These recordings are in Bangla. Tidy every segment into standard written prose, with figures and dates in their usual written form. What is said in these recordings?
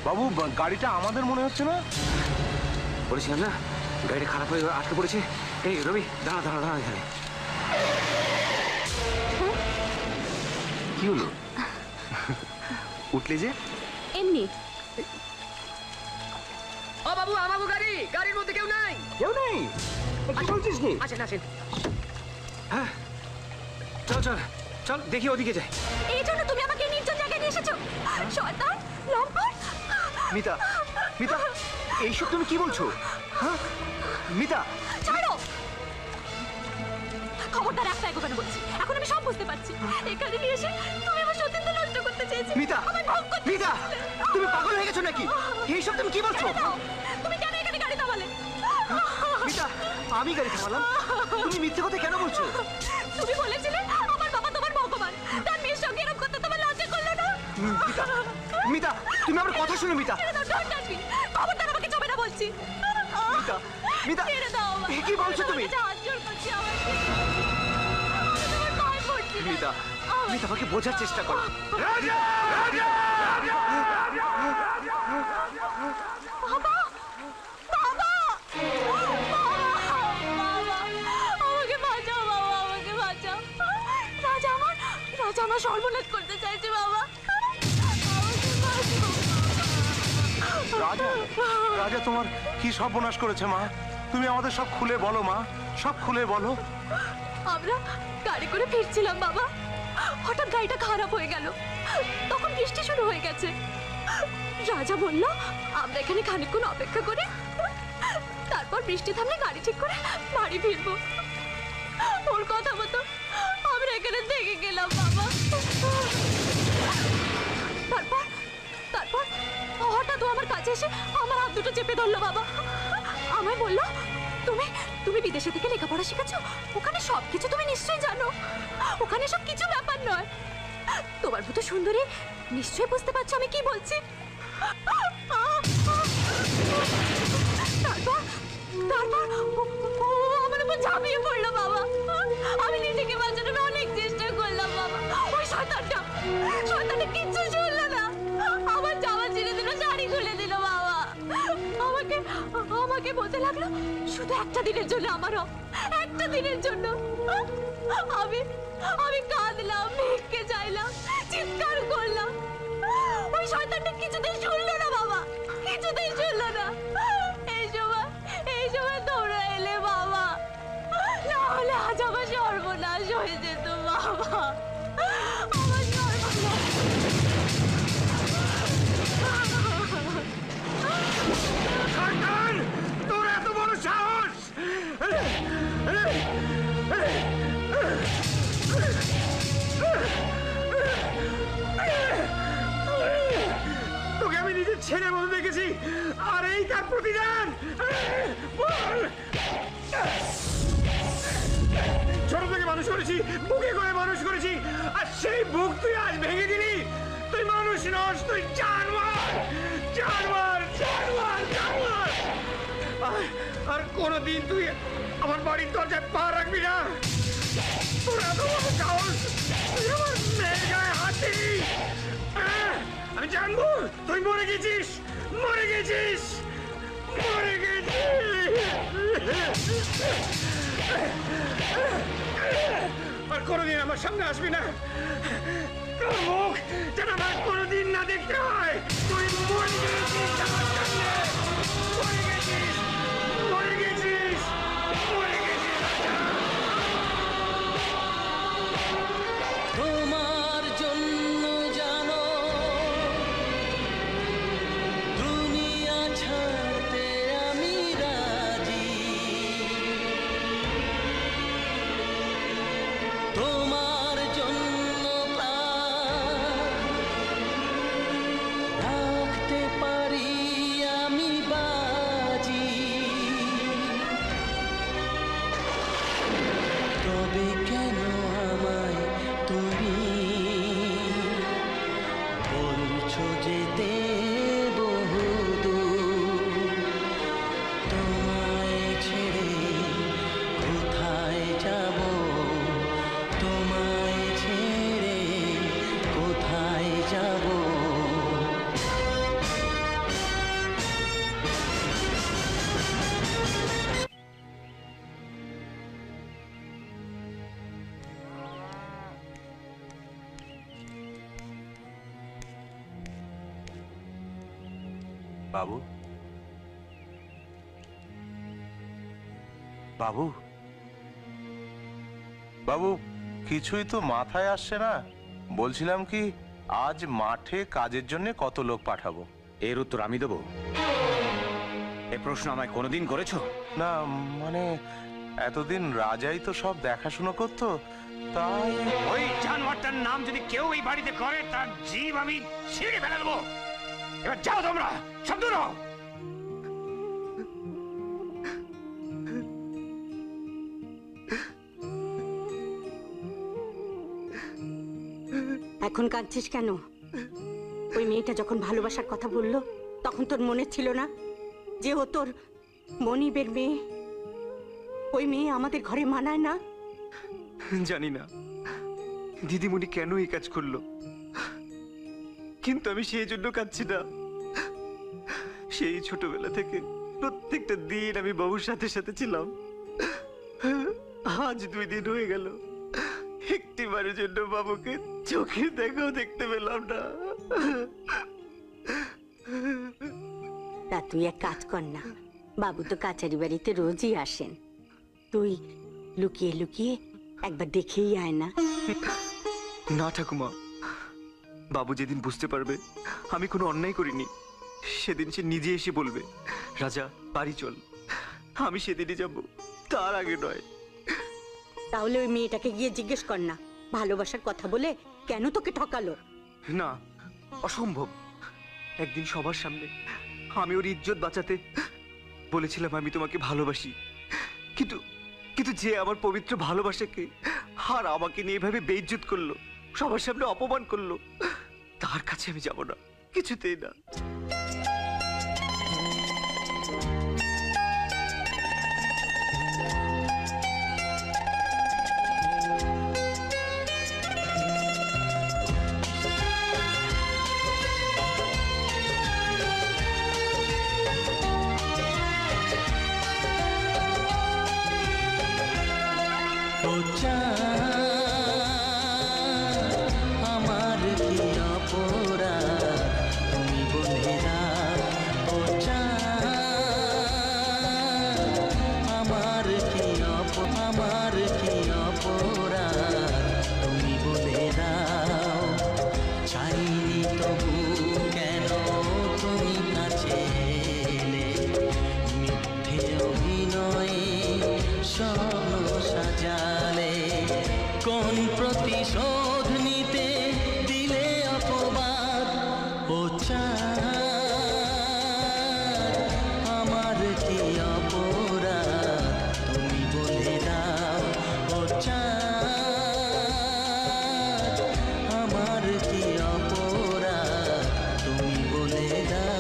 বাবু গাড়িটা আমাদের মনে হচ্ছে না। বলেছিলাম না গাড়িটা খারাপ হয়ে আটকে পড়েছে। এই রবি দাঁড়া দাঁড়া দাঁড়া এখানে। কি হলো? উঠলে যে এমনি। ও বাবু আমাগো গাড়ি, গাড়ির মধ্যে কেউ নাই। কেউ নেই? কি বলছিস কি? আসেন আসেন। হ্যাঁ চল চল চল দেখি ওদিকে যাই। এই জন্য তুমি আমাকে এই নির্জন জায়গায় নিয়ে এসেছো? শয়তান, লম্পট। মিতা, মিতা এইসব তুমি কি বলছো? হ্যাঁ মিতা ছাড়ো। খবরদার একটা এগোবেন বলছি। এখন আমি সব বুঝতে পারছি। এখানে নিয়ে এসে তুমি আমার সতীত্ব নষ্ট করতে চেয়েছিলে। মিতা, আমায় ভোগ করতে মিতা চেয়েছিলে। তুমি পাগল হয়ে গেছো নাকি? এইসব তুমি কি বলছো? ছেড়ে দাও। তুমি কেন এখানে গাড়ি থামালে? মিতা আমি গাড়ি থামালাম? তুমি মিথ্যে কথা কেন বলছো? তুমি বলেছিলে আমার বাবা তোমার ভগবান। তার মেয়ের সঙ্গে এরকম করতে তোমার লজ্জা করলো না? মিতা, মিতা তুমি আমার কথা শোনো মিতা। ছেড়ে দাও, don't touch me। খবরদার আমাকে চবে না বলছি। মিতা, মিতা ছেড়ে দাও আমায়। কি বলছো তুমি? আমি তোমার কাছে হাত জোড় করছি, আমাকে। আমি তোমার পায়ে পড়ছি। মিতা, মিতা আমাকে বোঝার চেষ্টা করো। বাবা! বাবা! বাবা! আমাকে বাঁচাও বাবা, আমাকে বাঁচাও। রাজা আমার সর্বনাশ করতে চাইছে বাবা। আমাকে বাঁচাও। রাজা, রাজা তোমার কি সর্বনাশ করেছে মা? তুমি আমাদের সব খুলে বলো মা, সব খুলে বলো। আমরা গাড়ি করে ফিরছিলাম বাবা, হঠাৎ গাড়িটা খারাপ হয়ে গেল। তখন বৃষ্টি শুরু হয়ে গেছে। রাজা বলল আমরা এখানে খানিকক্ষণ অপেক্ষা করে তারপর বৃষ্টি থামলে গাড়ি ঠিক করে বাড়ি ফিরবো। ওর কথা মতো আমরা এখানে থেকে গেলাম বাবা। তারপর তারপর হঠাৎ ও আমার কাছে এসে আমার হাত দুটো চেপে ধরলো বাবা। আমায় বললো তুমি তুমি বিদেশে থেকে লেখাপড়া শিখেছো, ওখানে সবকিছু তুমি নিশ্চয়ই জানো, ওখানে সব কিছু ব্যাপার নয়। তোমার মতো সুন্দরী নিশ্চয়ই বুঝতে পারছো আমি কি বলছি। তারপর তারপর ও আমার উপর ঝাঁপিয়ে পড়লো বাবা। আমি নিজেকে বাঁচানোর অনেক চেষ্টা করলাম বাবা। ওই শয়তানটা কিচ্ছু শুনলো না। আমার জামা ছিঁড়ে দিল, শাড়ি খুলে দিল বাবা। আমাকে আমাকে বলতে লাগলো শুধু একটা দিনের জন্য, আমারও একটা দিনের জন্য। আমি আমি কাঁদলাম, ভিক্ষে চাইলাম, চিৎকার করলাম। ওই শয়তানটা কিছুতেই শুনলো না বাবা, কিছুতেই শুনলো না। এই সময় তোমরা এলে বাবা, না হলে আজ আমার সর্বনাশ হয়ে যেত বাবা। আমার সর্বনাশ। শয়তান, তোর এত বড় সাহস! তোকে আমি নিজের ছেলে বলে দেখেছি, আর এই তার প্রতিদান। ছোট থেকে মানুষ করেছি, বুকে করে মানুষ করেছি, আর সেই বুক তুই আজ ভেঙে দিলি। তুই মানুষ নস, তুই জানোয়ার, জানোয়ার, জানোয়ার, জানোয়ার। আর কোনোদিন তুই আমার বাড়ির দরজায় পা রাখবি না। তোর এত বড় সাহস, তুই আমার মেয়ের গায়ে হাত দিবি। আমি জানবো তুই মরে গেছিস, মরে গেছিস, মরে গেছিস। আর কোনোদিন আমার সামনে আসবি না। তোর মুখ যেন আমার কোনোদিন না দেখতে হয়। তুই মরে গেছিস আমার সামনে, মরে গেছিস, মরে গেছিস, মরে গেছিস। তোমার জন্য জানো দুনিয়া ছাড়তে আমি রাজি। তোমার জন্য প্রাণ বাবু, বাবু, বাবু, কিছুই তো মাথায় আসছে না। বলছিলাম কি, আজ মাঠে কাজের জন্য কত লোক পাঠাবো? এর উত্তর আমি দেবো? এ প্রশ্ন আমায় কোনোদিন করেছো? না মানে, এতদিন রাজাই তো সব দেখাশুনো করতো, তাই। ওই জানোয়ারটার নাম যদি কেউ এই বাড়িতে করে, তার জীব আমি ছিঁড়ে ফেলে দেবো। এবার যাও তোমরা, সব দূর হও। এখন কাঁদছিস কেন? ওই মেয়েটা যখন ভালোবাসার কথা বললো, তখন তোর মনে ছিল না যে ও তোর মনিবের মেয়ে? ওই মেয়ে আমাদের ঘরে মানায় না। জানি না দিদিমণি কেন এই কাজ করলো, কিন্তু আমি সেই জন্য কাঁদছি না। সেই ছোটবেলা থেকে প্রত্যেকটা দিন আমি বাবুর সাথে সাথে ছিলাম। আজ 2 দিন হয়ে গেল, একটিবারের জন্য বাবুকে চোখে দেখাও দেখতে পেলাম না। তা তুই এক কাজ কর না, বাবু তো কাচারি বাড়িতে রোজই আসেন, তুই লুকিয়ে লুকিয়ে একবার দেখেই আয় না। না ঠাকুমা, বাবু যেদিন বুঝতে পারবে আমি কোনো অন্যায় করিনি, সেদিন সে নিজে এসে বলবে, রাজা বাড়ি চল। আমি সেদিনই যাব, তার আগে নয়। তাহলে ওই মেয়েটাকে গিয়ে জিজ্ঞেস কর না, ভালোবাসার কথা বলে কেন তোকে ঠকালো। না, অসম্ভব। একদিন সবার সামনে আমি ওর ইজ্জত বাঁচাতে বলেছিলাম আমি তোমাকে ভালোবাসি, কিন্তু কিন্তু যে আমার পবিত্র ভালোবাসাকে আর আমাকে নিয়ে এভাবে বেইজ্জত করলো, সবার সামনে অপমান করলো, তার কাছে আমি যাব না, কিছুতেই না। ও চাঁদ, আমার কি অপরাধ তুমি বলে দাও। ও চাঁদ, আমার কি অপরাধ তুমি বলে দাও। চাইনি তবু কেন তুমি কাছে এলে, মিথ্যে অভিনয়ে স্বপ্ন সাজালে। কোন প্রতিশোধ নিতে দিলে অপবাদ। ও চাঁদ, আমার কি অপরাধ তুমি বলে দাও। ও চাঁদ, আমার কি অপরাধ তুমি বলে দাও।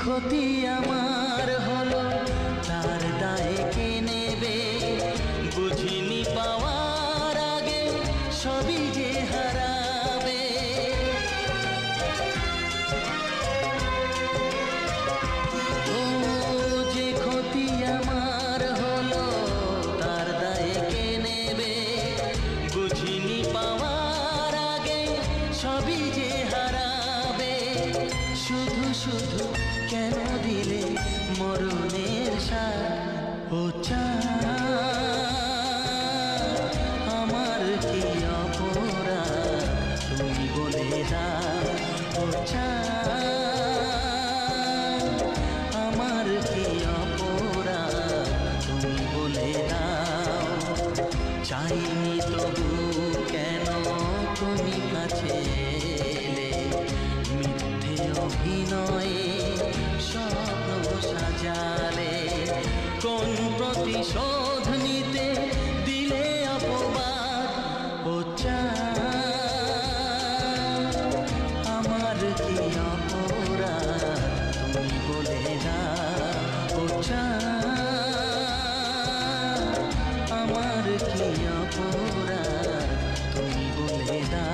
ক্ষতি আমার হলো তার দায়ে কে নেবে বুঝিনি পাওয়ার আগে সবই যে হারাবে ও যে ক্ষতি আমার হলো তার দায়ে কে নেবে বুঝিনি পাওয়ার আগে সবই যে হারাবে শুধু শুধু কেন দিলে মরণের সাথ ও আমার কি অপরাধ তুমি বলে দাও ও আমার কি অপরাধ তুমি বলে দাও চাইনি তবু কেন তুমি কাছে এলে মিথ্যে অভিনয়ে স্বপ্ন সাজালে কোন প্রতিশোধ নিতে দিলে অপবাদ ও আমার কি অপরাধ তুমি বলে দাও ও আমার কি অপরাধ তুমি বলে দাও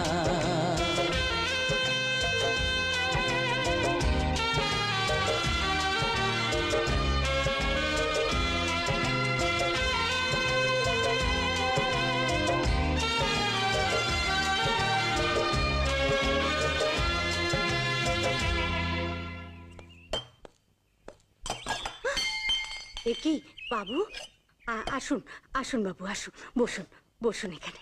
এ কি বাবু? আসুন আসুন বাবু, আসুন, বসুন বসুন এখানে।